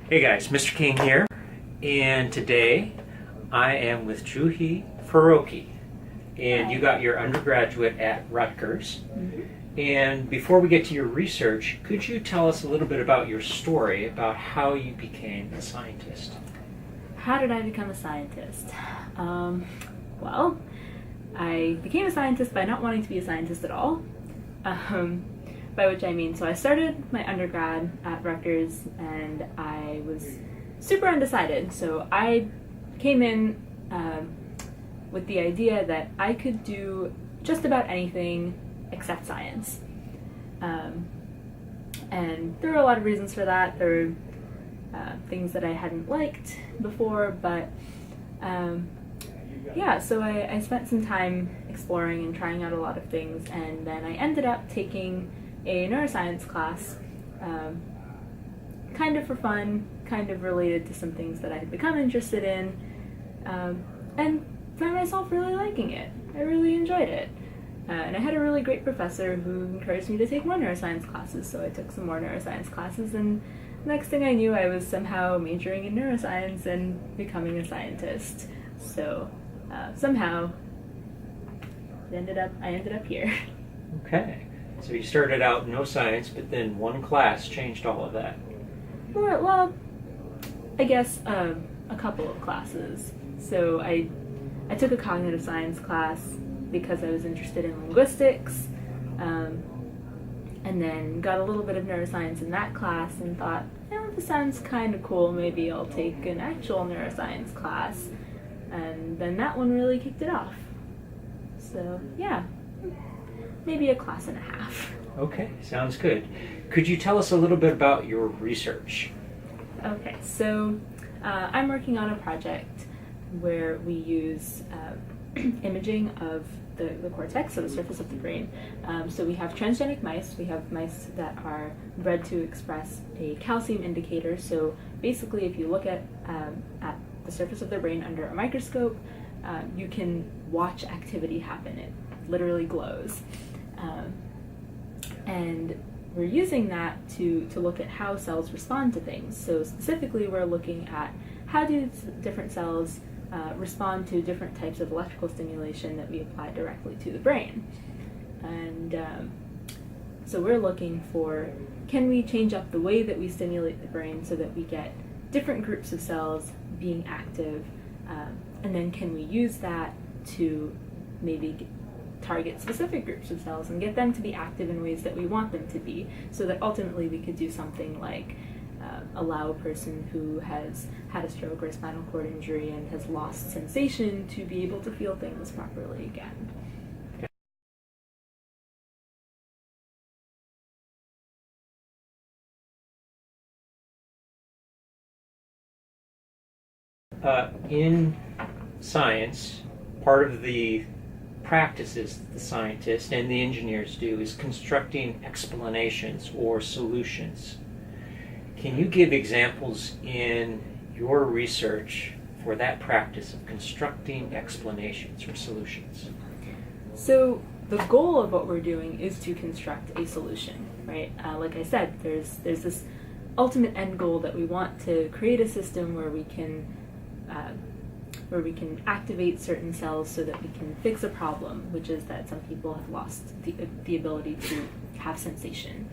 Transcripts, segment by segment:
Hey guys, Mr. King here, and today I am with Juhi Farooqui, and you got your undergraduate at Rutgers. And before we get to your research, could you tell us a little bit about your story about how you became a scientist? How did I become a scientist? Well, I became a scientist by not wanting to be a scientist at all. By which I mean, so I started my undergrad at Rutgers and I was super undecided. So I came in with the idea that I could do just about anything except science. And there were a lot of reasons for that. There were things that I hadn't liked before, but yeah, so I spent some time exploring and trying out a lot of things, and then I ended up taking a neuroscience class, kind of for fun, kind of related to some things that I had become interested in, and found myself really liking it. I really enjoyed it. And I had a really great professor who encouraged me to take more neuroscience classes, so I took some more neuroscience classes, and next thing I knew I was somehow majoring in neuroscience and becoming a scientist. So somehow I ended up here. Okay, so you started out no science, but then one class changed all of that. Well, I guess a couple of classes. So I took a cognitive science class because I was interested in linguistics, and then got a little bit of neuroscience in that class and thought, this sounds kind of cool, maybe I'll take an actual neuroscience class. And then that one really kicked it off. So yeah, maybe a class and a half. Okay, sounds good. Could you tell us a little bit about your research? Okay, so I'm working on a project where we use imaging of the cortex, so the surface of the brain. So we have transgenic mice. We have mice that are bred to express a calcium indicator. So basically, if you look at the surface of their brain under a microscope, you can watch activity happen. It literally glows. And we're using that to look at how cells respond to things. So specifically, we're looking at how do different cells respond to different types of electrical stimulation that we apply directly to the brain. And so we're looking for, can we change up the way that we stimulate the brain so that we get different groups of cells being active, and then can we use that to maybe target specific groups of cells and get them to be active in ways that we want them to be, so that ultimately we could do something like allow a person who has had a stroke or a spinal cord injury and has lost sensation to be able to feel things properly again. In science, part of the practices that the scientists and the engineers do is constructing explanations or solutions. Can you give examples in your research for that practice of constructing explanations or solutions? So the goal of what we're doing is to construct a solution, right? Like I said, there's this ultimate end goal that we want to create a system where we can activate certain cells so that we can fix a problem, which is that some people have lost the ability to have sensation.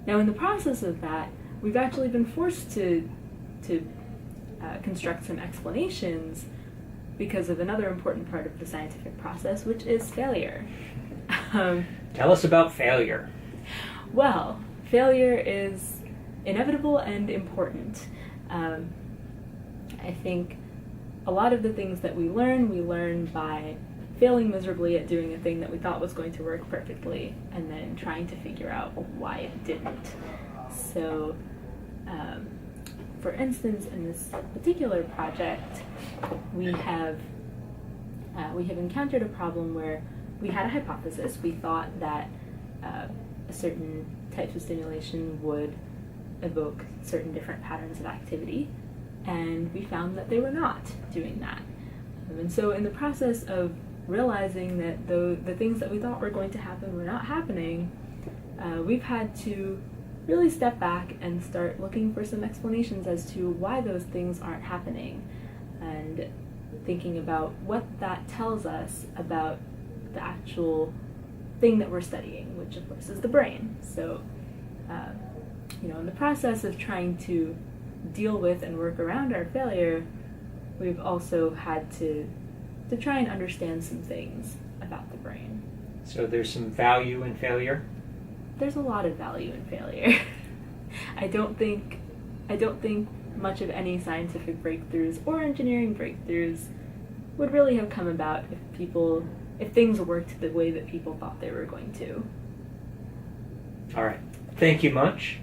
Now, in the process of that, we've actually been forced to construct some explanations because of another important part of the scientific process, which is failure. Tell us about failure. Well, failure is inevitable and important. I think a lot of the things that we learn by failing miserably at doing a thing that we thought was going to work perfectly and then trying to figure out why it didn't. So, for instance, in this particular project, we have encountered a problem where we had a hypothesis. We thought that a certain types of stimulation would evoke certain different patterns of activity, and we found that they were not doing that. And so in the process of realizing that the things that we thought were going to happen were not happening, we've had to really step back and start looking for some explanations as to why those things aren't happening, and thinking about what that tells us about the actual thing that we're studying, which of course is the brain. So, in the process of trying to deal with and work around our failure, we've also had to try and understand some things about the brain. So there's some value in failure? There's a lot of value in failure. I don't think much of any scientific breakthroughs or engineering breakthroughs would really have come about if things worked the way that people thought they were going to. All right. Thank you much.